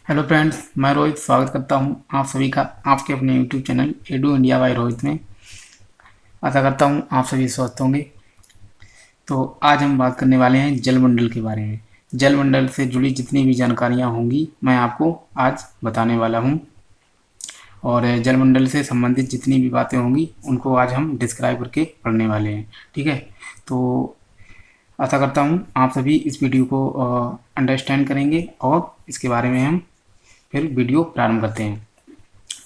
Hello friends, मैं रोहित स्वागत करता हूं आप सभी का आपके अपने YouTube channel edu India by Rohit में। आशा करता हूं आप सभी स्वस्थ होंगे। तो आज हम बात करने वाले हैं जलमंडल के बारे में। जलमंडल से जुड़ी जितनी भी जानकारियां होंगी मैं आपको आज बताने वाला हूं, और जलमंडल से संबंधित जितनी भी बातें होंगी उनको आज हम डिस्क्राइब करके पढ़ने वाले हैं। ठीक है, तो आशा करता हूं आप सभी इस वीडियो को अंडरस्टैंड करेंगे और इसके बारे में हम फिर वीडियो प्रारंभ करते हैं।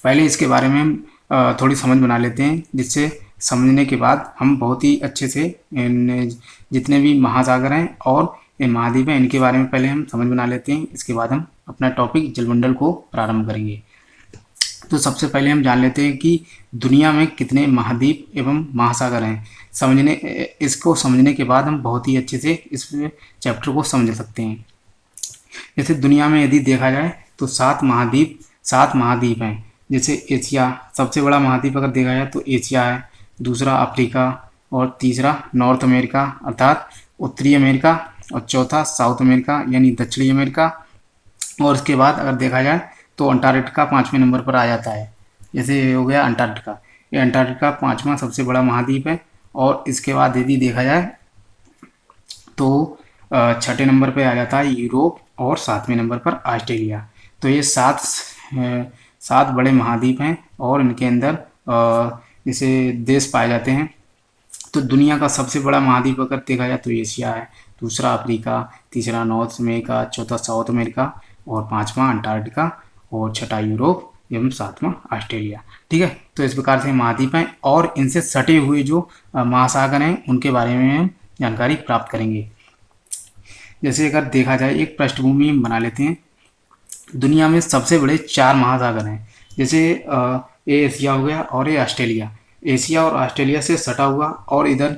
पहले इसके बारे में हम थोड़ी समझ बना लेते हैं, जिससे समझने के बाद हम बहुत ही अच्छे से इन जितने भी महासागर हैं और ये महाद्वीप हैं इनके बारे में पहले हम समझ बना लेते हैं। इसके बाद हम अपना टॉपिक जलमंडल को प्रारंभ करेंगे। तो सबसे पहले हम जान लेते हैं कि दुनिया में कितने महाद्वीप एवं महासागर हैं। इसको समझने के बाद हम बहुत ही अच्छे से इस चैप्टर को समझ सकते हैं। जैसे दुनिया में यदि देखा जाए तो सात महाद्वीप हैं। जैसे एशिया सबसे बड़ा महाद्वीप अगर देखा जाए तो एशिया है, दूसरा अफ्रीका, और तीसरा नॉर्थ अमेरिका अर्थात उत्तरी अमेरिका, और चौथा साउथ अमेरिका यानी दक्षिणी अमेरिका, और उसके बाद अगर देखा जाए तो अंटार्कटिका 5वें नंबर पर आ जाता है। जैसे ये हो गया अंटार्कटिका, ये अंटार्कटिका 5वां सबसे बड़ा महाद्वीप है। और इसके बाद यदि देखा जाए तो छठे नंबर पर आ जाता है यूरोप, और 7वें नंबर पर ऑस्ट्रेलिया। तो ये सात बड़े महाद्वीप हैं और इनके अंदर जैसे देश पाए जाते हैं। तो दुनिया का सबसे बड़ा महाद्वीप अगर देखा जाए तो एशिया है, दूसरा अफ्रीका, तीसरा नॉर्थ अमेरिका, चौथा साउथ अमेरिका, और पांचवा अंटार्कटिका, और छठा यूरोप एवं सातवां ऑस्ट्रेलिया। ठीक है, तो इस प्रकार से महाद्वीप हैं और इनसे सटे हुए जो महासागर हैं उनके बारे में हम जानकारी प्राप्त करेंगे। जैसे अगर देखा जाए एक पृष्ठभूमि हम बना लेते हैं। दुनिया में सबसे बड़े 4 महासागर हैं। जैसे ये एशिया हो गया और ये ऑस्ट्रेलिया। एशिया और ऑस्ट्रेलिया से सटा हुआ, और इधर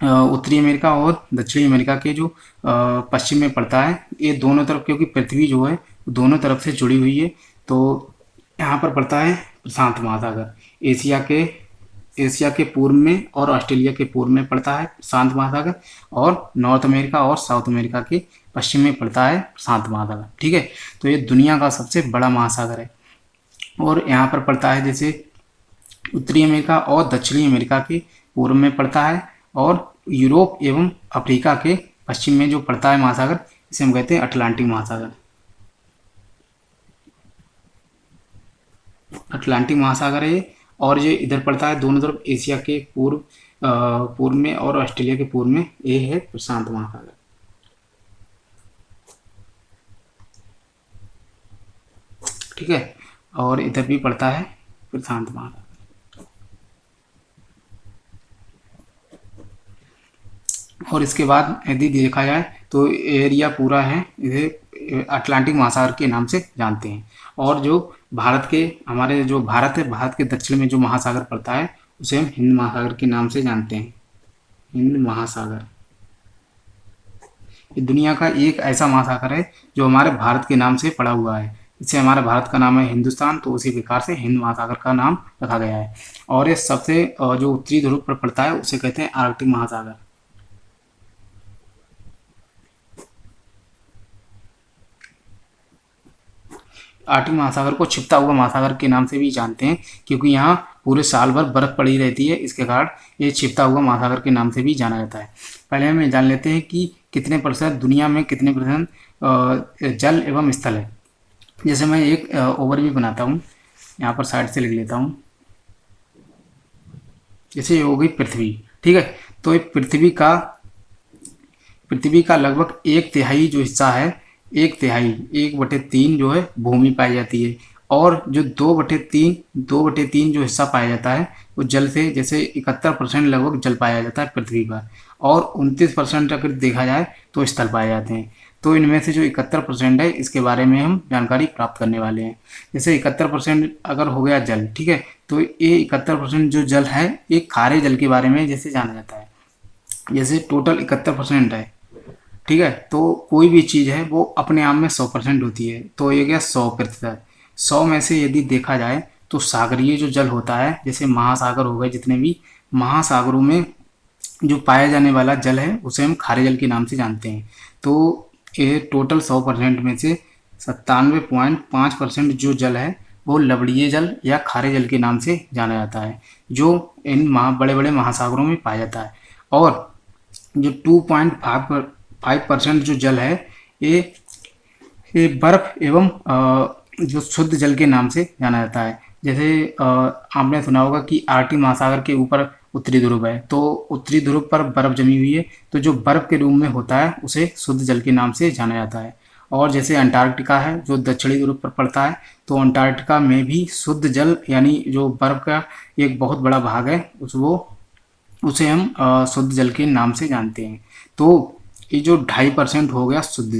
उत्तरी अमेरिका और दक्षिणी अमेरिका के जो पश्चिम में पड़ता है, ये दोनों तरफ, क्योंकि पृथ्वी जो है दोनों तरफ से जुड़ी हुई है, तो यहाँ पर पड़ता है प्रशांत महासागर। एशिया के पूर्व में और ऑस्ट्रेलिया के पूर्व में पड़ता है प्रशांत महासागर, और नॉर्थ अमेरिका और साउथ अमेरिका के पश्चिम में पड़ता है प्रशांत महासागर। ठीक है, तो ये दुनिया का सबसे बड़ा महासागर है। और यहाँ पर पड़ता है जैसे उत्तरी अमेरिका और दक्षिणी अमेरिका के पूर्व में पड़ता है, और यूरोप एवं अफ्रीका के पश्चिम में जो पड़ता है महासागर, इसे हम कहते हैं अटलांटिक महासागर। अटलांटिक महासागर है ये, और ये इधर पड़ता है दोनों तरफ, एशिया के पूर्व में और ऑस्ट्रेलिया के पूर्व में, ये है प्रशांत महासागर। ठीक है, और इधर भी पड़ता है प्रशांत महासागर। और इसके बाद यदि देखा जाए तो एरिया पूरा है इसे अटलांटिक महासागर के नाम से जानते हैं। और जो हमारे जो भारत है, भारत के दक्षिण में जो महासागर पड़ता है उसे हम हिंद महासागर के नाम से जानते हैं। हिंद महासागर ये दुनिया का एक ऐसा महासागर है जो हमारे भारत के नाम से पड़ा हुआ है। इससे हमारा भारत का नाम है हिंदुस्तान, तो उसी प्रकार से हिंद महासागर का नाम रखा गया है। और ये सबसे जो उत्तरी ध्रुव पर पड़ता है उसे कहते हैं आर्कटिक महासागर। आर्कटिक महासागर को छिपता हुआ महासागर के नाम से भी जानते हैं, क्योंकि यहाँ पूरे साल भर बर्फ पड़ी रहती है, इसके कारण ये छिपता हुआ महासागर के नाम से भी जाना जाता है। पहले हम जान लेते हैं कि कितने प्रतिशत दुनिया में कितने प्रतिशत जल एवं स्थल है। जैसे मैं एक ओवरव्यू बनाता हूँ, यहाँ पर साइड से लिख लेता हूँ। जैसे ये हो गई पृथ्वी। ठीक है, तो ये पृथ्वी का लगभग 1/3 जो हिस्सा है, 1/3 1/3 जो है भूमि पाई जाती है, और जो 2/3 जो हिस्सा पाया जाता है वो जल से, जैसे 71% लगभग जल पाया जाता है पृथ्वी पर, और 29% अगर देखा जाए तो स्थल पाए जाते हैं। तो इनमें से जो 71% है इसके बारे में हम जानकारी प्राप्त करने वाले हैं। जैसे 71% अगर हो गया जल, ठीक है, तो ये 71% जो जल है ये खारे जल के बारे में जैसे जाना जाता है। जैसे टोटल 71% है, ठीक है, तो कोई भी चीज़ है वो अपने आप में 100% होती है, तो ये गया 100%। 100 में से यदि देखा जाए तो सागरीय जो जल होता है, जैसे महासागर हो गए, जितने भी महासागरों में जो पाया जाने वाला जल है उसे हम खारे जल के नाम से जानते हैं। तो ये टोटल 100% में से 97.5% जो जल है वो लवणीय जल या खारे जल के नाम से जाना जाता है, जो इन बड़े बड़े महासागरों में पाया जाता है। और जो 2.5% जो जल है ये बर्फ एवं जो शुद्ध जल के नाम से जाना जाता है। जैसे आपने सुना होगा कि आर्कटिक महासागर के ऊपर उत्तरी ध्रुव है, तो उत्तरी ध्रुव पर बर्फ जमी हुई है, तो जो बर्फ के रूप में होता है उसे शुद्ध जल के नाम से जाना जाता है। और जैसे अंटार्कटिका है जो दक्षिणी ध्रुव पर पड़ता है, तो अंटार्कटिका में भी शुद्ध जल यानी जो बर्फ का एक बहुत बड़ा भाग है उसे हम शुद्ध जल के नाम से जानते हैं। तो ये जो 2.5% हो गया शुद्ध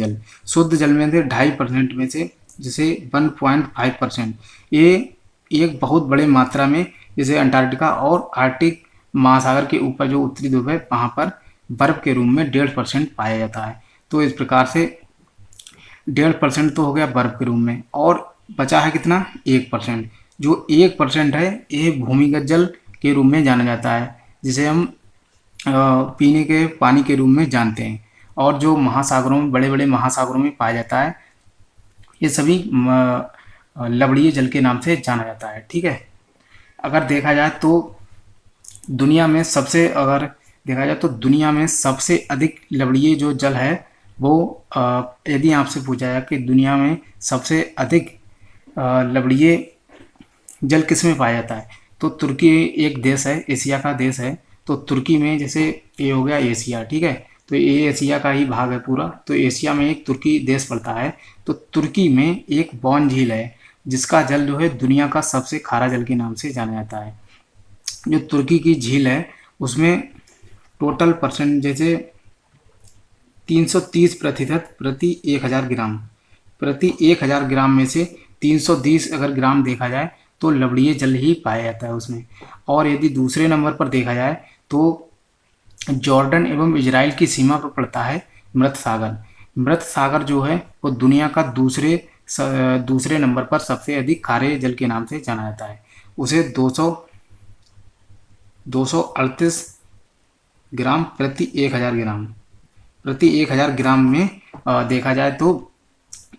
जल में से 2.5% में से जैसे 1.5% ये एक बहुत बड़े मात्रा में, जैसे अंटार्कटिका और आर्कटिक महासागर के ऊपर जो उत्तरी ध्रुव है वहाँ पर बर्फ के रूप में 1.5% पाया जाता है। तो इस प्रकार से 1.5% तो हो गया बर्फ के रूप में, और बचा है कितना 1%। जो 1% है ये भूमिगत जल के रूप में जाना जाता है, जिसे हम पीने के पानी के रूप में जानते हैं। और जो महासागरों में बड़े बड़े महासागरों में पाया जाता है ये सभी लवणीय जल के नाम से जाना जाता है। ठीक है, अगर देखा जाए तो दुनिया में सबसे अधिक लवणीय जो जल है वो यदि आपसे पूछा जाए कि दुनिया में सबसे अधिक लवणीय जल किस में पाया जाता है, तो तुर्की एक देश है, एशिया का देश है। तो तुर्की में जैसे ये हो गया एशिया, ठीक है, तो ये एशिया का ही भाग है पूरा, तो एशिया में एक तुर्की देश पड़ता है। तो तुर्की में एक बॉन झील है जिसका जल जो है दुनिया का सबसे खारा जल के नाम से जाना जाता है। जो तुर्की की झील है उसमें टोटल परसेंट जैसे 330% प्रति 1000 ग्राम, प्रति 1000 ग्राम में से 330 अगर ग्राम देखा जाए तो लवणीय जल ही पाया जाता है उसमें। और यदि दूसरे नंबर पर देखा जाए तो जॉर्डन एवं इजराइल की सीमा पर पड़ता है मृत सागर। मृत सागर जो है वो दुनिया का दूसरे नंबर पर सबसे अधिक खारे जल के नाम से जाना जाता है। उसे 238 ग्राम प्रति 1000 ग्राम, प्रति 1000 ग्राम में देखा जाए तो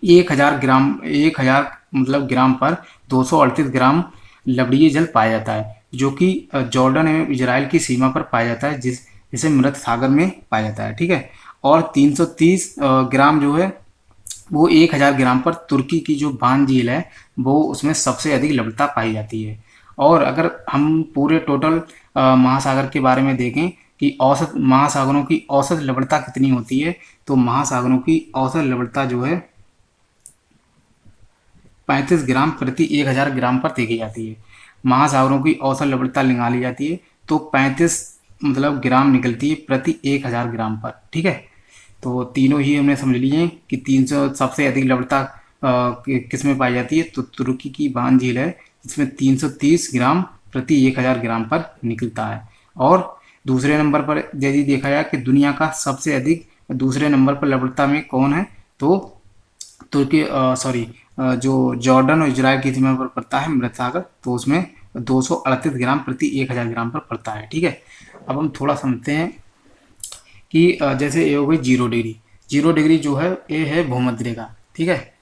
1000 मतलब ग्राम पर 238 ग्राम लवणीय जल पाया जाता है, जो कि जॉर्डन एवं इजराइल की सीमा पर पाया जाता है, जिसे मृत सागर में पाया जाता है। ठीक है, और 330 ग्राम जो है वो 1000 ग्राम पर तुर्की की जो बान झील है वो उसमें सबसे अधिक लवणता पाई जाती है। और अगर हम पूरे टोटल महासागर के बारे में देखें कि औसत महासागरों की औसत लवणता कितनी होती है, तो महासागरों की औसत लवणता जो है 35 ग्राम प्रति 1000 ग्राम पर देखी जाती है। महासागरों की औसत लवणता निकाली जाती है तो 35 मतलब ग्राम निकलती है प्रति 1000 ग्राम पर। ठीक है, तो तीनों ही हमने समझ लिए कि 300 सबसे अधिक लवणता किस में पाई जाती है, तो तुर्की की बान झील है जिसमें 330 ग्राम प्रति 1000 ग्राम पर निकलता है। और दूसरे नंबर पर यदि देखा जाए कि दुनिया का सबसे अधिक दूसरे नंबर पर लवणता में कौन है, तो जो जॉर्डन और इजराइल की सीमा पर पड़ता है मृत सागर, तो उसमें 238 ग्राम प्रति 1000 ग्राम पर पड़ता है। ठीक है, अब हम थोड़ा समझते हैं कि जैसे ये हो गई 0 डिग्री जो है ये है भूमध्य रेखा। ठीक है,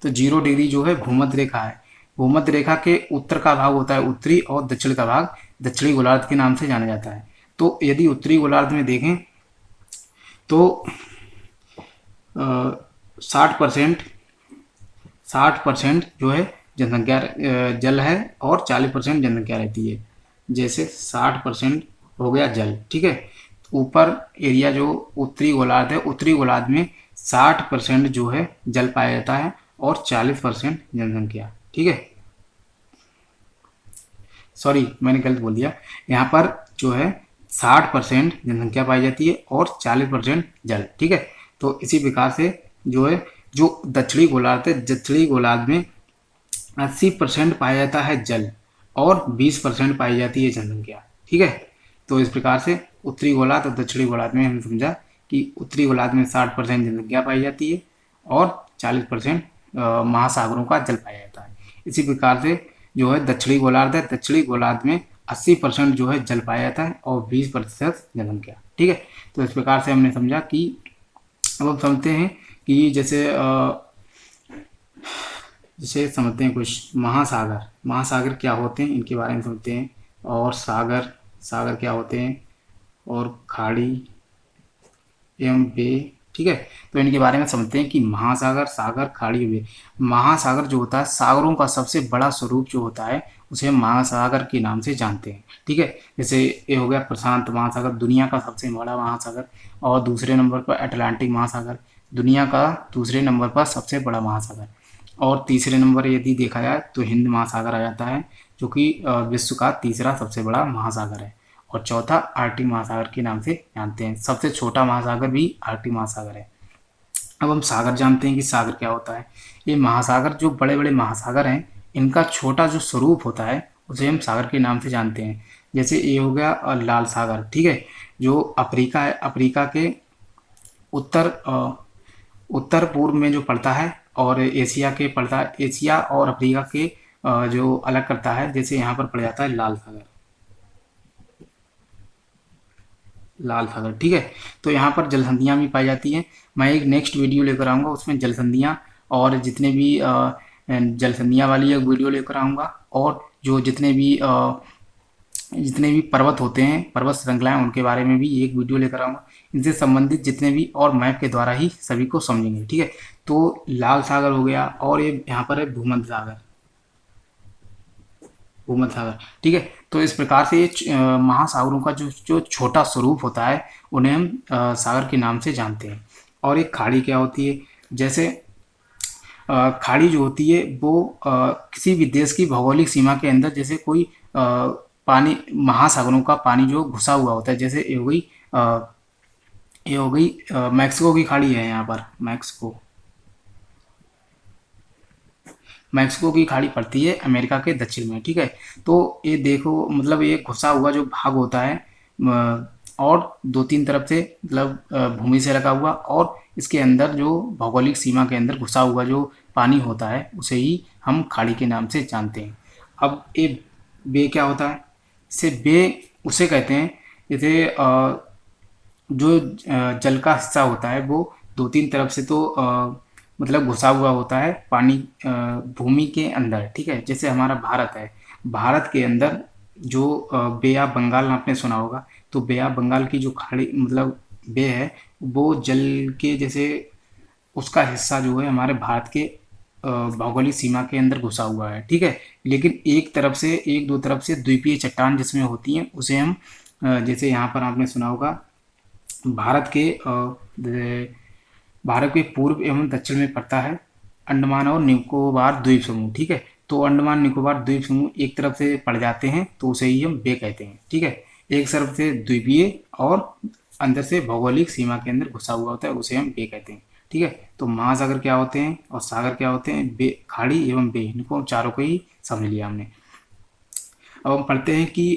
तो 0 डिग्री जो है भूमध्य रेखा है। भूमध्य रेखा के उत्तर का भाग होता है उत्तरी और दक्षिण का भाग दक्षिणी गोलार्ध के नाम से जाना जाता है। तो यदि उत्तरी गोलार्ध में देखें तो 60% जो है जनसंख्या जल है और 40% जनसंख्या रहती है। जैसे 60% हो गया जल। ठीक है, ऊपर एरिया जो उत्तरी गोलार्ध है, उत्तरी गोलार्ध में 60% जो है जल पाया जाता है और 40% जनसंख्या। ठीक है, सॉरी मैंने गलत बोल दिया, यहाँ पर जो है 60% जनसंख्या पाई जाती है और 40% जल। ठीक है, तो इसी प्रकार से जो है जो दक्षिणी गोलार्ध है, दक्षिणी गोलार्ध में 80% पाया जाता है जल और 20% पाई जाती है जनसंख्या। ठीक है, तो इस प्रकार से उत्तरी गोलार्ध और दक्षिणी गोलार्ध में हमने समझा कि उत्तरी गोलार्ध में 60% जनसंख्या पाई जाती है और 40% महासागरों का जल पाया जाता है। इसी प्रकार से जो है दक्षिणी गोलार्ध है, दक्षिणी गोलार्ध में 80% जो है जल पाया जाता है और 20% जनसंख्या। ठीक है, तो इस प्रकार से हमने समझा कि अब हम समझते हैं कि जैसे जिसे समझते हैं कुछ महासागर। महासागर क्या होते हैं इनके बारे में समझते हैं, और सागर, सागर क्या होते हैं, और खाड़ी एवं बे। ठीक है, तो इनके बारे में समझते हैं कि महासागर, सागर, खाड़ी, बे। महासागर जो होता है, सागरों का सबसे बड़ा स्वरूप जो होता है उसे हम महासागर के नाम से जानते हैं। ठीक है, जैसे ये हो गया प्रशांत महासागर, दुनिया का सबसे बड़ा महासागर, और दूसरे नंबर पर अटलांटिक महासागर, दुनिया का दूसरे नंबर पर सबसे बड़ा महासागर, और तीसरे नंबर यदि देखा जाए तो हिंद महासागर आ जाता है, जो कि विश्व का तीसरा सबसे बड़ा महासागर है, और चौथा आर्कटिक महासागर के नाम से जानते हैं। सबसे छोटा महासागर भी आर्कटिक महासागर है। अब हम सागर जानते हैं कि सागर क्या होता है। ये महासागर, जो बड़े बड़े महासागर हैं, इनका छोटा जो स्वरूप होता है उसे हम सागर के नाम से जानते हैं। जैसे ये हो गया लाल सागर, ठीक है, जो अफ्रीका है, अफ्रीका के उत्तर उत्तर पूर्व में जो पड़ता है, और एशिया के पड़ता है, एशिया और अफ्रीका के जो अलग करता है, जैसे यहाँ पर पड़ जाता है लाल सागर, लाल सागर। ठीक है, तो यहाँ पर जलसंधियाँ भी पाई जाती हैं। मैं एक नेक्स्ट वीडियो लेकर आऊँगा, उसमें जलसंधियाँ और जितने भी जलसंधियाँ वाली एक वीडियो लेकर आऊँगा, और जो जितने भी पर्वत होते हैं, पर्वत श्रृंखलाएं, उनके बारे में भी एक वीडियो लेकर आऊँगा। इनसे संबंधित जितने भी, और मैप के द्वारा ही सभी को समझेंगे। ठीक है, तो लाल सागर हो गया, और ये यहाँ पर है भूमध्य सागर, भूमध्य सागर। ठीक है, तो इस प्रकार से ये महासागरों का जो जो छोटा स्वरूप होता है उन्हें हम सागर के नाम से जानते हैं। और एक खाड़ी क्या होती है, जैसे खाड़ी जो होती है वो किसी भी देश की भौगोलिक सीमा के अंदर, जैसे कोई पानी, महासागरों का पानी जो घुसा हुआ होता है, जैसे ये हो गई मैक्सिको की खाड़ी है, यहाँ पर मैक्सिको की खाड़ी पड़ती है अमेरिका के दक्षिण में। ठीक है, तो ये देखो, मतलब ये घुसा हुआ जो भाग होता है, और दो तीन तरफ से, मतलब भूमि से लगा हुआ, और इसके अंदर जो भौगोलिक सीमा के अंदर घुसा हुआ जो पानी होता है उसे ही हम खाड़ी के नाम से जानते हैं। अब ये बे क्या होता है, इसे बे उसे कहते हैं, जैसे जो जल का हिस्सा होता है वो दो तीन तरफ से तो मतलब घुसा हुआ होता है पानी भूमि के अंदर। ठीक है, जैसे हमारा भारत है, भारत के अंदर जो बे ऑफ बंगाल आपने सुना होगा, तो बे ऑफ बंगाल की जो खाड़ी, मतलब बे है, वो जल के जैसे उसका हिस्सा जो है हमारे भारत के भौगोलिक सीमा के अंदर घुसा हुआ है। ठीक है, लेकिन एक तरफ से, एक दो तरफ से द्वीपीय चट्टान जिसमें होती हैं उसे हम जैसे यहाँ पर आपने सुना होगा, भारत के भारत के पूर्व एवं दक्षिण में पड़ता है अंडमान और निकोबार द्वीप समूह। ठीक है, तो अंडमान निकोबार द्वीप समूह एक तरफ से पड़ जाते हैं तो उसे ही हम बे कहते हैं। ठीक है, एक तरफ से द्वीपीय और अंदर से भौगोलिक सीमा के अंदर घुसा हुआ होता है उसे हम बे कहते हैं। ठीक है, तो महासागर क्या होते हैं और सागर क्या होते हैं, बे, खाड़ी एवं बे, इनको चारों को ही समझ लिया हमने। अब हम पढ़ते हैं कि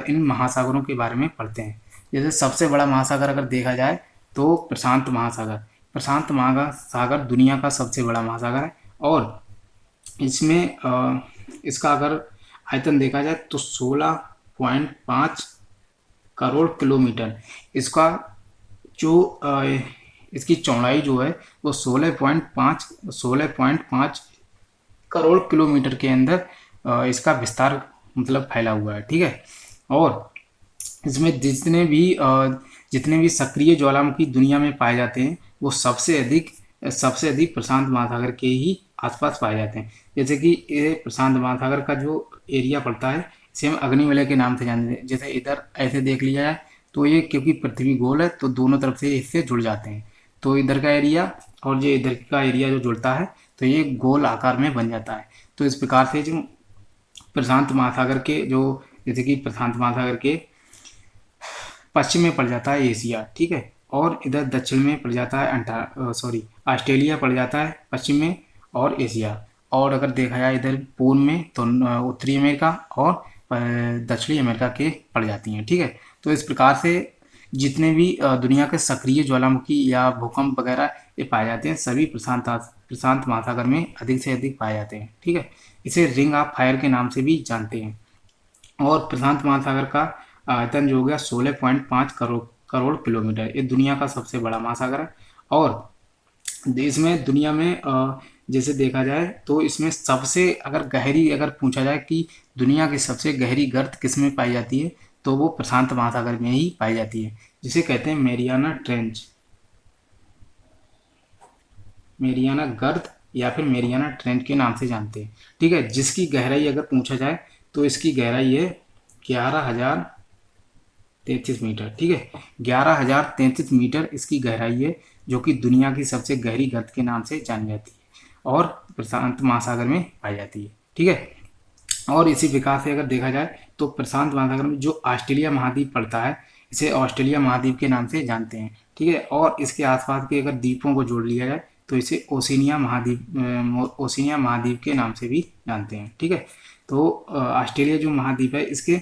इन महासागरों के बारे में पढ़ते हैं। जैसे सबसे बड़ा महासागर अगर देखा जाए तो प्रशांत महासागर, प्रशांत महासागर दुनिया का सबसे बड़ा महासागर है, और इसमें इसका अगर आयतन देखा जाए तो 16.5 करोड़ किलोमीटर, इसका जो इसकी चौड़ाई जो है वो 16.5 करोड़ किलोमीटर के अंदर इसका विस्तार मतलब फैला हुआ है। ठीक है, और इसमें जितने भी सक्रिय ज्वालामुखी दुनिया में पाए जाते हैं वो सबसे अधिक प्रशांत महासागर के ही आसपास पाए जाते हैं। जैसे कि ये प्रशांत महासागर का जो एरिया पड़ता है इसे हम अग्निवलय के नाम से जानते हैं। जैसे इधर ऐसे देख लिया जाए तो ये, क्योंकि पृथ्वी गोल है तो दोनों तरफ से इससे जुड़ जाते हैं, तो इधर का एरिया और जो इधर का एरिया जो जुड़ता है तो ये गोल आकार में बन जाता है। तो इस प्रकार से जो प्रशांत महासागर के जो, जैसे कि प्रशांत महासागर के पश्चिम में पड़ जाता है एशिया। ठीक है, और इधर दक्षिण में पड़ जाता है ऑस्ट्रेलिया पड़ जाता है पश्चिम में, और एशिया। और अगर देखा जाए इधर पूर्व में तो उत्तरी अमेरिका और दक्षिणी अमेरिका के पड़ जाती हैं। ठीक है, तो इस प्रकार से जितने भी दुनिया के सक्रिय ज्वालामुखी या भूकंप वगैरह ये पाए जाते हैं सभी प्रशांत महासागर में अधिक से अधिक पाए जाते हैं। ठीक है, इसे रिंग ऑफ फायर के नाम से भी जानते हैं। और प्रशांत महासागर का आयतन जो हो गया 16.5 करोड़ किलोमीटर, ये दुनिया का सबसे बड़ा महासागर है। और देश में दुनिया में जैसे देखा जाए तो इसमें सबसे अगर गहरी अगर पूछा जाए कि दुनिया की सबसे गहरी गर्त किस में पाई जाती है, तो वो प्रशांत महासागर में ही पाई जाती है, जिसे कहते हैं मेरियाना ट्रेंच, मेरियाना गर्त या फिर मेरियाना ट्रेंच के नाम से जानते हैं। ठीक है, जिसकी गहराई अगर पूछा जाए तो इसकी गहराई है 11,033 मीटर। ठीक है, 11,033 मीटर इसकी गहराई है, जो कि दुनिया की सबसे गहरी गर्त के नाम से जानी जाती है और प्रशांत महासागर में पाई जाती है। ठीक है, और इसी प्रकार से अगर देखा जाए तो प्रशांत महासागर में जो ऑस्ट्रेलिया महाद्वीप पड़ता है, इसे ऑस्ट्रेलिया महाद्वीप के नाम से जानते हैं। ठीक है, और इसके आसपास के अगर द्वीपों को जोड़ लिया जाए तो इसे ओशिनिया महाद्वीप के नाम से भी जानते हैं। ठीक है, तो ऑस्ट्रेलिया जो महाद्वीप है, इसके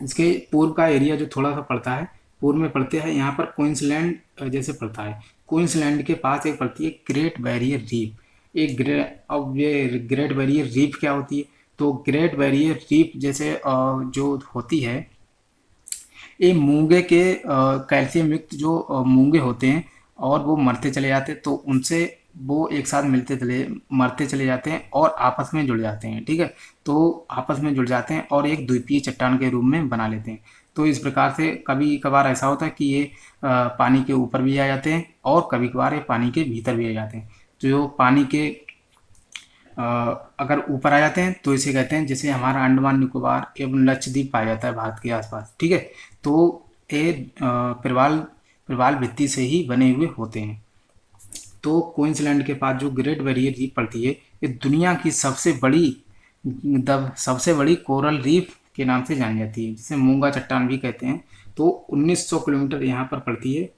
इसके पूर्व का एरिया जो थोड़ा सा पड़ता है, पूर्व में पड़ते हैं यहाँ पर क्वींसलैंड जैसे पड़ता है। क्वींसलैंड के पास एक पड़ती है ग्रेट बैरियर रीफ। अब ये ग्रेट बैरियर रीफ क्या होती है, तो ग्रेट बैरियर रीफ जैसे जो होती है, ये मूंगे के कैल्शियम युक्त जो मूंगे होते हैं और वो मरते चले जाते हैं, तो उनसे वो एक साथ मरते चले जाते हैं और आपस में जुड़ जाते हैं। ठीक है, तो आपस में जुड़ जाते हैं और एक द्वीपीय चट्टान के रूप में बना लेते हैं। तो इस प्रकार से कभी कभार ऐसा होता है कि ये पानी के ऊपर भी आ जाते हैं और कभी कभार ये पानी के भीतर भी आ जाते हैं। तो जो पानी के अगर ऊपर आ जाते हैं तो इसे कहते हैं, जैसे हमारा अंडमान निकोबार एवं लक्षद्वीप पाया जाता है भारत के आसपास। ठीक है, तो ये प्रवाल भित्ति से ही बने हुए होते हैं। तो क्वींसलैंड के पास जो ग्रेट बैरियर रीफ पड़ती है, ये दुनिया की सबसे बड़ी कोरल रीफ के नाम से जानी जाती है, जिसे मूंगा चट्टान भी कहते हैं। तो 1900 किलोमीटर यहाँ पर पड़ती है,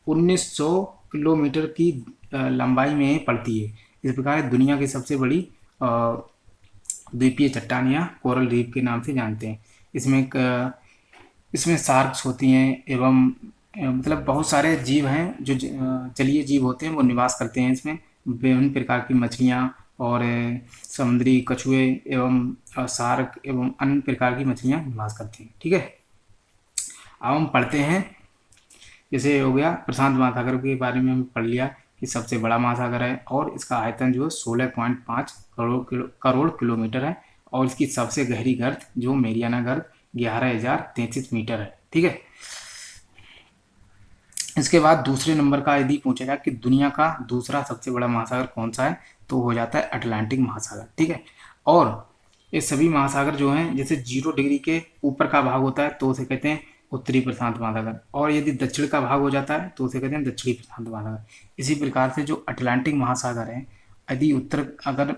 1900 किलोमीटर की लंबाई में पड़ती है। इस प्रकार दुनिया की सबसे बड़ी द्वीपीय चट्टान या कोरल रीफ के नाम से जानते हैं। इसमें शार्क्स होती हैं एवं मतलब बहुत सारे जीव हैं जो जलीय जीव होते हैं, वो निवास करते हैं इसमें। विभिन्न प्रकार की मछलियाँ और समुद्री कछुए एवं शार्क एवं अन्य प्रकार की मछलियाँ निवास करती हैं। ठीक है, अब हम पढ़ते हैं, जैसे हो गया प्रशांत महासागर के बारे में हम पढ़ लिया कि सबसे बड़ा महासागर है और इसका आयतन जो है 16.5 करोड़ किलोमीटर है और इसकी सबसे गहरी गर्त जो मेरियाना गर्त 11,033 मीटर है। ठीक है, इसके बाद दूसरे नंबर का यदि पूछा जाए कि दुनिया का दूसरा सबसे बड़ा महासागर कौन सा है, तो हो जाता है अटलांटिक महासागर। ठीक है, और ये सभी महासागर जो हैं, जैसे 0 डिग्री के ऊपर का भाग होता है तो उसे कहते हैं उत्तरी प्रशांत महासागर, और यदि दक्षिण का भाग हो जाता है तो उसे कहते हैं दक्षिणी प्रशांत महासागर। इसी प्रकार से जो अटलांटिक महासागर है, यदि अगर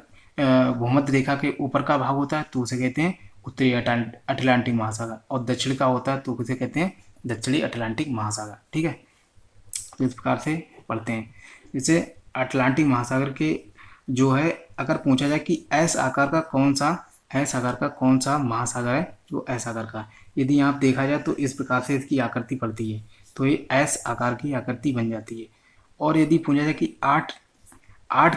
भूमध्य रेखा के ऊपर का भाग होता है तो उसे कहते हैं उत्तरी अटलांटिक महासागर, और दक्षिण का होता है तो उसे कहते हैं दक्षिणी अटलांटिक महासागर। ठीक है, तो इस प्रकार से पढ़ते हैं। जैसे अटलांटिक महासागर के जो है, अगर पूछा जाए कि एस आकार का कौन सा महासागर है, जो एस आकार का, यदि यहाँ देखा जाए तो इस प्रकार से इसकी आकृति पड़ती है, तो ये एस आकार की आकृति बन जाती है। और यदि पूछा जाए कि आठ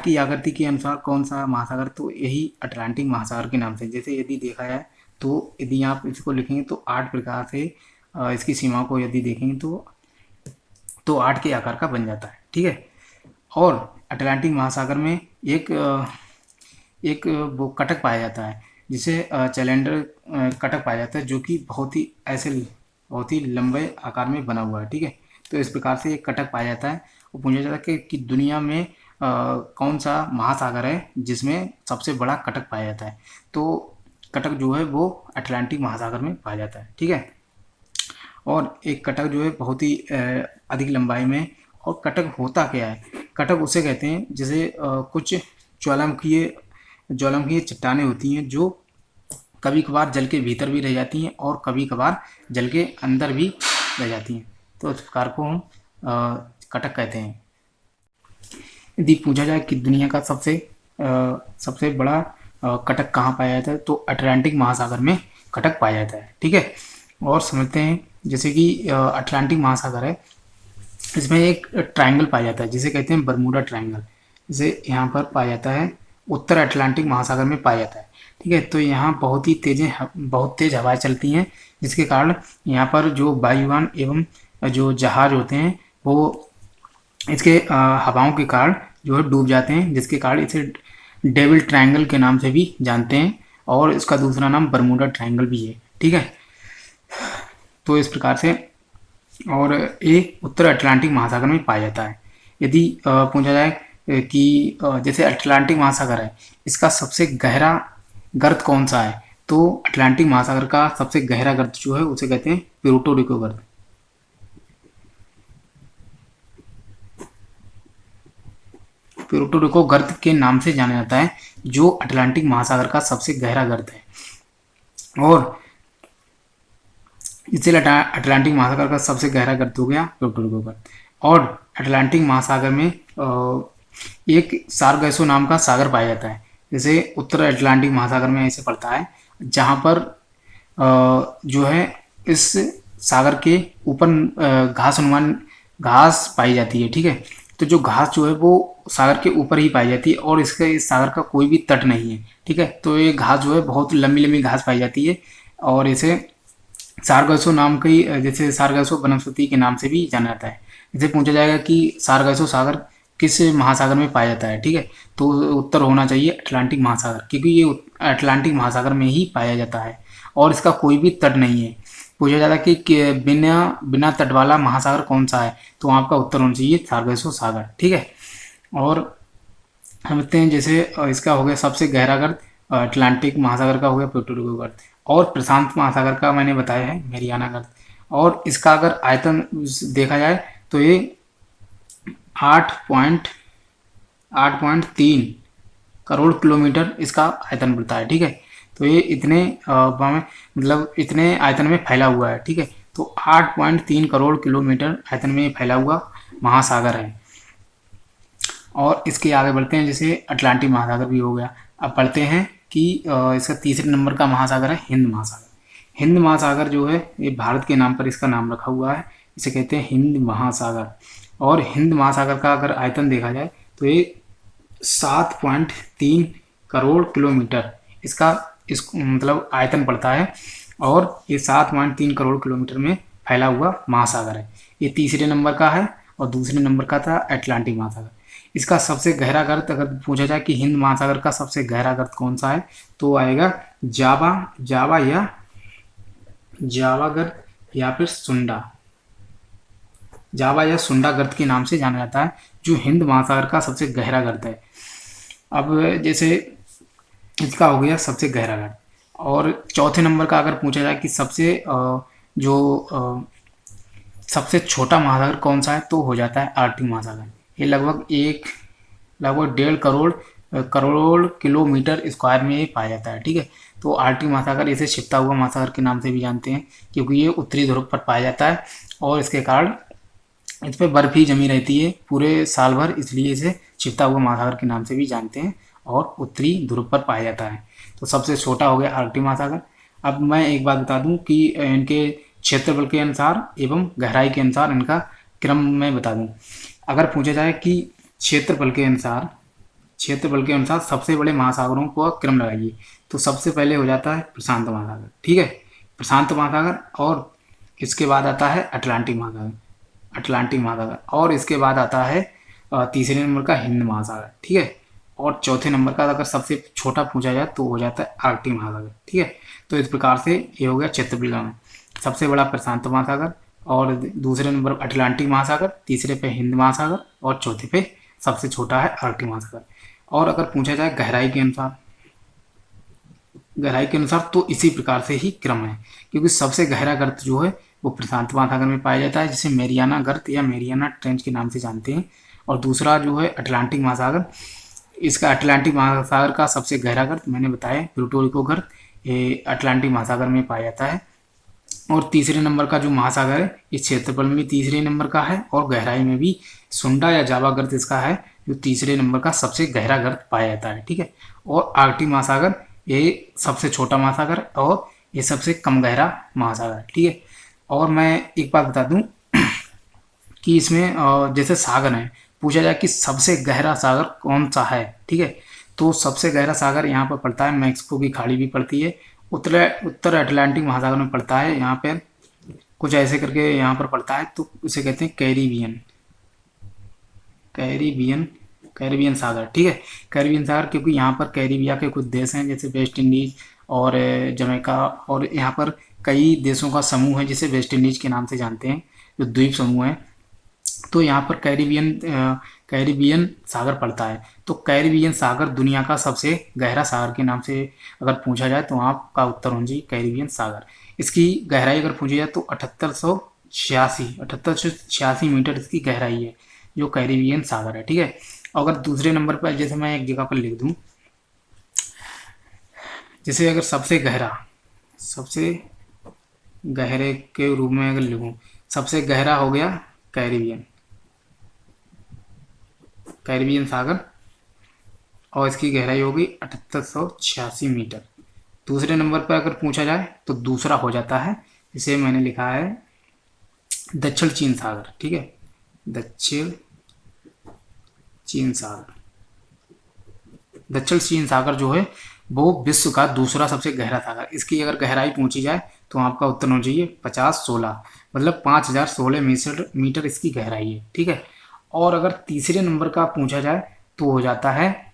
की आकृति के अनुसार कौन सा महासागर, तो यही अटलांटिक महासागर के नाम से। जैसे यदि देखा जाए तो यदि आप इसको लिखेंगे तो 8 प्रकार से इसकी सीमा को यदि देखेंगे तो 8 के आकार का बन जाता है। ठीक है, और अटलांटिक महासागर में एक वो कटक पाया जाता है, जिसे चैलेंडर कटक पाया जाता है, जो कि बहुत ही लंबे आकार में बना हुआ है। ठीक है, तो इस प्रकार से एक कटक पाया जाता है। वो पूछा जाता है कि दुनिया में कौन सा महासागर है जिसमें सबसे बड़ा कटक पाया जाता है, तो कटक जो है वो अटलांटिक महासागर में पाया जाता है। ठीक है, और एक कटक जो है बहुत ही अधिक लंबाई में, और कटक होता क्या है, कटक उसे कहते हैं जैसे कुछ ज्वालामुखीय चट्टानें होती हैं जो कभी कभार जल के भीतर भी रह जाती हैं और कभी कभार जल के अंदर भी रह जाती हैं, तो इस प्रकार को हम कटक कहते हैं। यदि पूछा जाए कि दुनिया का सबसे बड़ा कटक कहाँ पाया जाता है, तो अटलांटिक महासागर में कटक पाया जाता है। ठीक है, और समझते हैं, जैसे कि अटलांटिक महासागर है, इसमें एक ट्रायंगल पाया जाता है जिसे कहते हैं बरमूडा ट्रायंगल, जिसे यहाँ पर पाया जाता है, उत्तर अटलांटिक महासागर में पाया जाता है। ठीक है, तो यहाँ बहुत तेज हवाएं चलती हैं, जिसके कारण यहाँ पर जो वायुयान एवं जो जहाज होते हैं वो इसके हवाओं के कारण जो है डूब जाते हैं, जिसके कारण इसे डेविल ट्रायंगल के नाम से भी जानते हैं, और इसका दूसरा नाम बरमूडा ट्रायंगल भी है। ठीक है, तो इस प्रकार से, और ये उत्तर अटलांटिक महासागर में पाया जाता है। यदि पूछा जाए कि जैसे अटलांटिक महासागर है, इसका सबसे गहरा गर्त कौन सा है, तो अटलांटिक महासागर का सबसे गहरा गर्त जो है उसे कहते हैं प्यूर्टो रिको गर्त। प्यूर्टो रिको गर्त के नाम से जाना जाता है, जो अटलांटिक महासागर का सबसे गहरा गर्त है, और इसलिए अटलांटिक महासागर का सबसे गहरा गर्त हो गया प्यूर्टो रिको गर्त। और अटलांटिक महासागर में एक सारगैसो नाम का सागर पाया जाता है, जैसे उत्तर अटलांटिक महासागर में ऐसे पड़ता है, जहाँ पर जो है इस सागर के ऊपर घास पाई जाती है। ठीक है, तो जो घास जो है वो सागर के ऊपर ही पाई जाती है, और इसके इस सागर का कोई भी तट नहीं है। ठीक है, तो ये घास जो है बहुत लंबी लंबी घास पाई जाती है, और इसे सारगैसो नाम की, जैसे सारगैसो वनस्पति के नाम से भी जाना जाता है। जैसे पूछा जाएगा कि सारगैसो सागर किस महासागर में पाया जाता है, ठीक है, तो उत्तर होना चाहिए अटलांटिक महासागर, क्योंकि ये अटलांटिक महासागर में ही पाया जाता है और इसका कोई भी तट नहीं है। पूछा जाता है कि बिना बिना तट वाला महासागर कौन सा है, तो आपका उत्तर होना चाहिए सारगैसो सागर। ठीक है, और समझते हैं, जैसे इसका हो गया सबसे गहरा गर्त अटलांटिक महासागर का हो गया प्यूर्टो रिको गर्त, और प्रशांत महासागर का मैंने बताया है मैरियाना गर्त। और इसका अगर आयतन देखा जाए तो ये 8.3 करोड़ किलोमीटर इसका आयतन बढ़ता है। ठीक है, तो ये इतने मतलब इतने आयतन में फैला हुआ है। ठीक है, तो 8.3 करोड़ किलोमीटर आयतन में फैला हुआ महासागर है। और इसके आगे बढ़ते हैं, जैसे अटलांटिक महासागर भी हो गया। अब पढ़ते हैं कि इसका तीसरे नंबर का महासागर है हिंद महासागर। हिंद महासागर जो है ये भारत के नाम पर इसका नाम रखा हुआ है, इसे कहते हैं हिंद महासागर। और हिंद महासागर का अगर आयतन देखा जाए तो ये 7.3 करोड़ किलोमीटर इसका मतलब आयतन पड़ता है, और ये 7.3 करोड़ किलोमीटर में फैला हुआ महासागर है। ये तीसरे नंबर का है, और दूसरे नंबर का था अटलांटिक महासागर। इसका सबसे गहरा गर्त अगर पूछा जाए कि हिंद महासागर का सबसे गहरा गर्त कौन सा है, तो आएगा जावा गर्त या फिर जावा या सुंडा गर्त के नाम से जाना जाता है, जो हिंद महासागर का सबसे गहरा गर्त है। अब जैसे इसका हो गया सबसे गहरा गर्त, और चौथे नंबर का अगर पूछा जाए कि सबसे छोटा महासागर कौन सा है, तो हो जाता है आर्कटिक महासागर। ये लगभग 1.5 करोड़ किलोमीटर स्क्वायर में ये पाया जाता है। ठीक है, तो आर्कटिक महासागर इसे छिपता हुआ महासागर के नाम से भी जानते हैं, क्योंकि ये उत्तरी ध्रुव पर पाया जाता है, और इसके कारण इस पर बर्फ ही जमी रहती है पूरे साल भर, इसलिए इसे छिपता हुआ महासागर के नाम से भी जानते हैं, और उत्तरी ध्रुव पर पाया जाता है। तो सबसे छोटा हो गया आर्कटिक महासागर। अब मैं एक बात बता दूं कि इनके क्षेत्रफल के अनुसार एवं गहराई के अनुसार इनका क्रम मैं बता दूं। अगर पूछा जाए कि क्षेत्रफल के अनुसार सबसे बड़े महासागरों को क्रम लगाइए, तो सबसे पहले हो जाता है प्रशांत महासागर। ठीक है, प्रशांत महासागर, और इसके बाद आता है अटलांटिक महासागर, और इसके बाद आता है तीसरे नंबर का हिंद महासागर। ठीक है, और चौथे नंबर का अगर सबसे छोटा पूछा जाए तो हो जाता है आर्कटिक महासागर। ठीक है, तो इस प्रकार से ये हो गया क्षेत्रफल में सबसे बड़ा प्रशांत महासागर, और दूसरे नंबर अटलांटिक महासागर, तीसरे पे हिंद महासागर, और चौथे पे सबसे छोटा है आर्कटिक महासागर। और अगर पूछा जाए गहराई के अनुसार तो इसी प्रकार से ही क्रम है, क्योंकि सबसे गहरा गर्त जो है वो प्रशांत महासागर में पाया जाता है, जिसे मेरियाना गर्त या मेरियाना ट्रेंच के नाम से जानते हैं। और दूसरा जो है अटलांटिक महासागर, इसका अटलांटिक महासागर का सबसे गहरा गर्त मैंने बताया प्यूर्टो रिको गर्त, ये अटलांटिक महासागर में पाया जाता है। और तीसरे नंबर का जो महासागर है इस क्षेत्रफल में तीसरे नंबर का है, और गहराई में भी सुंडा या जावा गर्त इसका है, जो तीसरे नंबर का सबसे गहरा गर्त पाया जाता है। ठीक है, और आर्कटिक महासागर ये सबसे छोटा महासागर, और ये सबसे कम गहरा महासागर। ठीक है, और मैं एक बात बता दूं कि इसमें जैसे सागर है, पूछा जाए कि सबसे गहरा सागर कौन सा है। ठीक है, तो सबसे गहरा सागर यहाँ पर पड़ता है, मैक्सिको की खाड़ी भी पड़ती है, उत्तर अटलांटिक महासागर में पड़ता है, यहाँ पर कुछ ऐसे करके यहाँ पर पड़ता है, तो उसे कहते हैं कैरिबियन कैरिबियन सागर, ठीक है। कैरिबियन सागर क्योंकि यहाँ पर कैरिबिया के कुछ देश हैं जैसे वेस्ट इंडीज और जमैका, और यहाँ पर कई देशों का समूह है जिसे वेस्ट इंडीज के नाम से जानते हैं, जो द्वीप समूह है। तो यहाँ पर कैरिबियन सागर पड़ता है। तो कैरिबियन सागर दुनिया का सबसे गहरा सागर के नाम से अगर पूछा जाए तो आपका उत्तर होना चाहिए कैरिबियन सागर। इसकी गहराई अगर पूछी जाए तो 7886 मीटर इसकी गहराई है, जो कैरिबियन सागर है, ठीक है। अगर दूसरे नंबर पर जैसे मैं एक जगह पर लिख दूं, जैसे अगर सबसे गहरे के रूप में अगर लिखूं, सबसे गहरा हो गया कैरिबियन सागर, और इसकी गहराई होगी 7886 मीटर। दूसरे नंबर पर अगर पूछा जाए तो दूसरा हो जाता है, इसे मैंने लिखा है दक्षिण चीन सागर, ठीक है। दक्षिण चीन सागर जो है वो विश्व का दूसरा सबसे गहरा सागर। इसकी अगर गहराई पूछी जाए तो आपका उत्तर होना चाहिए 5016, मतलब 5016 मीटर इसकी गहराई है, ठीक है। और अगर तीसरे नंबर का पूछा जाए तो हो जाता है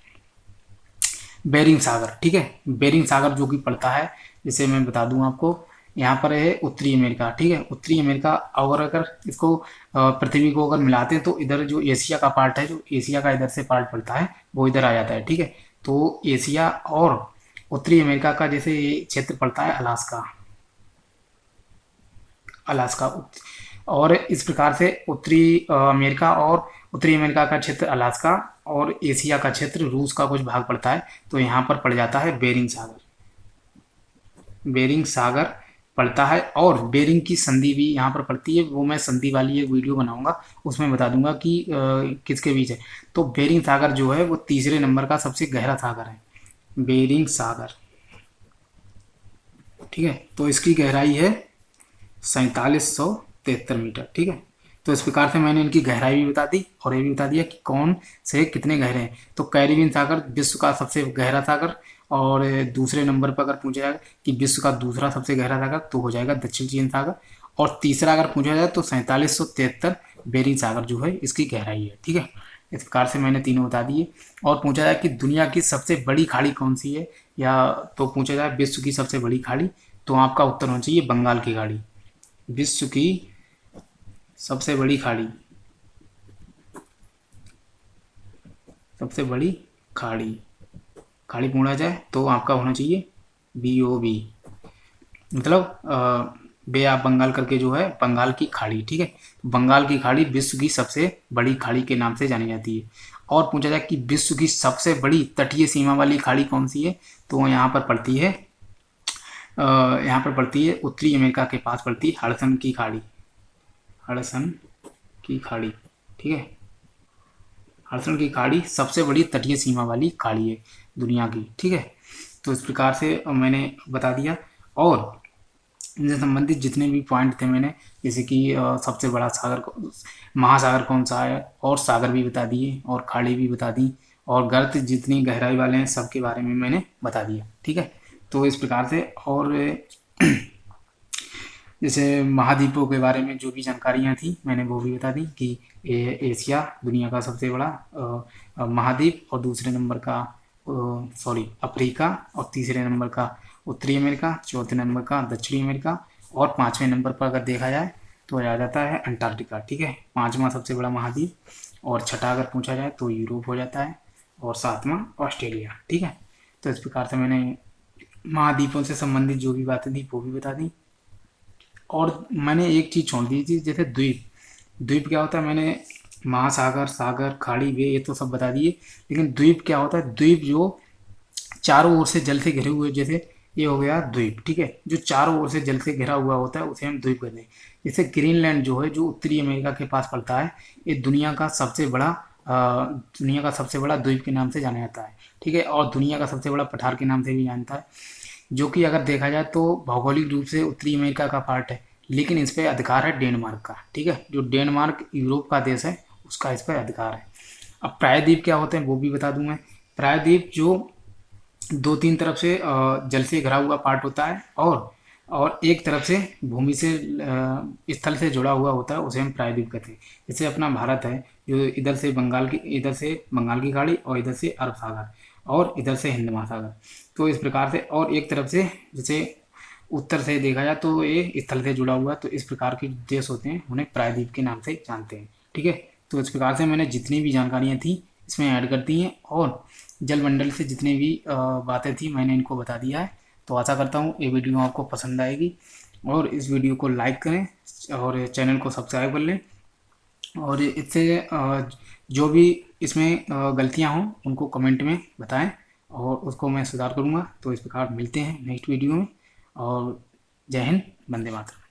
बेरिंग सागर, ठीक है। बेरिंग सागर जो कि पड़ता है, जिसे मैं बता दूं आपको, यहाँ पर है उत्तरी अमेरिका, ठीक है। उत्तरी अमेरिका, और अगर इसको पृथ्वी को अगर मिलाते हैं तो इधर जो एशिया का पार्ट है, जो एशिया का इधर से पार्ट पड़ता है वो इधर आ जाता है, ठीक है। तो एशिया और उत्तरी अमेरिका का जैसे ये क्षेत्र पड़ता है अलास्का, और इस प्रकार से उत्तरी अमेरिका और उत्तरी अमेरिका का क्षेत्र अलास्का और एशिया का क्षेत्र रूस का कुछ भाग पड़ता है, तो यहाँ पर पड़ जाता है बेरिंग सागर पड़ता है। और बेरिंग की संधि भी यहाँ पर पड़ती है, वो मैं संधि वाली एक वीडियो बनाऊंगा, उसमें बता दूंगा कि किसके बीच है। तो बेरिंग सागर जो है वो तीसरे नंबर का सबसे गहरा सागर है, बेरिंग सागर, ठीक है। तो इसकी गहराई है 4773 मीटर, ठीक है। तो इस प्रकार से मैंने इनकी गहराई भी बता दी और ये भी बता दिया कि कौन से कितने गहरे हैं। तो कैरिबियन सागर विश्व का सबसे गहरा सागर, और दूसरे नंबर पर अगर पूछा जाए कि विश्व का दूसरा सबसे गहरा सागर तो हो जाएगा दक्षिण चीन सागर, और तीसरा अगर पूछा जाए तो 4773 बेरिंग सागर जो है इसकी गहराई है, ठीक है। इस प्रकार से मैंने तीनों बता दिए। और पूछा जाए कि दुनिया की सबसे बड़ी खाड़ी कौन सी है, या तो पूछा जाए विश्व की सबसे बड़ी खाड़ी, तो आपका उत्तर होना चाहिए बंगाल की खाड़ी। विश्व की सबसे बड़ी खाड़ी, खाड़ी पूछा जाए तो आपका होना चाहिए BOB, मतलब बे ऑफ बंगाल करके जो है बंगाल की खाड़ी, ठीक है। तो बंगाल की खाड़ी विश्व की सबसे बड़ी खाड़ी के नाम से जानी जाती है। और पूछा जाए कि विश्व की सबसे बड़ी तटीय सीमा वाली खाड़ी कौन सी है, तो यहाँ पर पड़ती है उत्तरी अमेरिका के पास पड़ती है हडसन की खाड़ी, ठीक है। हडसन की खाड़ी सबसे बड़ी तटीय सीमा वाली खाड़ी है दुनिया की, ठीक है। तो इस प्रकार से मैंने बता दिया। और इनसे संबंधित जितने भी पॉइंट थे मैंने, जैसे कि सबसे बड़ा महासागर कौन सा है, और सागर भी बता दिए, और खाड़ी भी बता दी, और गर्त जितनी गहराई वाले हैं सबके बारे में मैंने बता दिया, ठीक है। तो इस प्रकार से, और जैसे महाद्वीपों के बारे में जो भी जानकारियाँ थी मैंने वो भी बता दी कि एशिया दुनिया का सबसे बड़ा महाद्वीप, और दूसरे नंबर का अफ्रीका, और तीसरे नंबर का उत्तरी अमेरिका, चौथे नंबर का दक्षिणी अमेरिका, और पाँचवें नंबर पर अगर देखा जाए तो आ जाता है अंटार्कटिका, ठीक है। पाँचवा सबसे बड़ा महाद्वीप, और छठा अगर पूछा जाए तो यूरोप हो जाता है, और सातवां ऑस्ट्रेलिया, ठीक है। तो इस प्रकार से मैंने महाद्वीपों से संबंधित जो भी बातें थी वो भी बता दी। और मैंने एक चीज़ छोड़ दी थी, जैसे द्वीप क्या होता है, मैंने महासागर, सागर, खाड़ी, वे ये तो सब बता दिए, लेकिन द्वीप क्या होता है, द्वीप जो चारों ओर से जल से घिरे हुए, जैसे ये हो गया द्वीप, ठीक है। जो चारों ओर से जल से घिरा हुआ होता है उसे हम द्वीप कहते हैं। जैसे ग्रीनलैंड जो है, जो उत्तरी अमेरिका के पास पड़ता है, ये दुनिया का सबसे बड़ा द्वीप के नाम से जाना जाता है, ठीक है। और दुनिया का सबसे बड़ा पठार के नाम से भी जानता है, जो कि अगर देखा जाए तो भौगोलिक रूप से उत्तरी अमेरिका का पार्ट है, लेकिन इस पर अधिकार है डेनमार्क का, ठीक है। जो डेनमार्क यूरोप का देश है उसका इस पर अधिकार है। अब प्रायद्वीप क्या होते हैं वो भी बता दूं मैं। प्रायद्वीप जो 2-3 तरफ से जल से घिरा हुआ पार्ट होता है, और एक तरफ से भूमि से स्थल से जुड़ा हुआ होता है, उसे हम प्रायद्वीप कहते हैं। जैसे अपना भारत है, जो इधर से बंगाल की खाड़ी और इधर से अरब सागर और इधर से हिंद महासागर। तो इस प्रकार से, और एक तरफ से जैसे उत्तर से देखा जाए तो ये स्थल से जुड़ा हुआ है। तो इस प्रकार के देश होते हैं उन्हें प्रायद्वीप के नाम से जानते हैं। ठीक है, तो इस प्रकार से मैंने जितनी भी जानकारियाँ थी इसमें ऐड कर दी हैं, और जलमंडल से जितनी भी बातें थी मैंने इनको बता दिया है। तो आशा करता हूँ ये वीडियो आपको पसंद आएगी, और इस वीडियो को लाइक करें और चैनल को सब्सक्राइब कर लें, और इससे जो भी इसमें गलतियां हों उनको कमेंट में बताएं और उसको मैं सुधार करूंगा। तो इस प्रकार मिलते हैं नेक्स्ट वीडियो में, और जय हिंद, वंदे मातरम।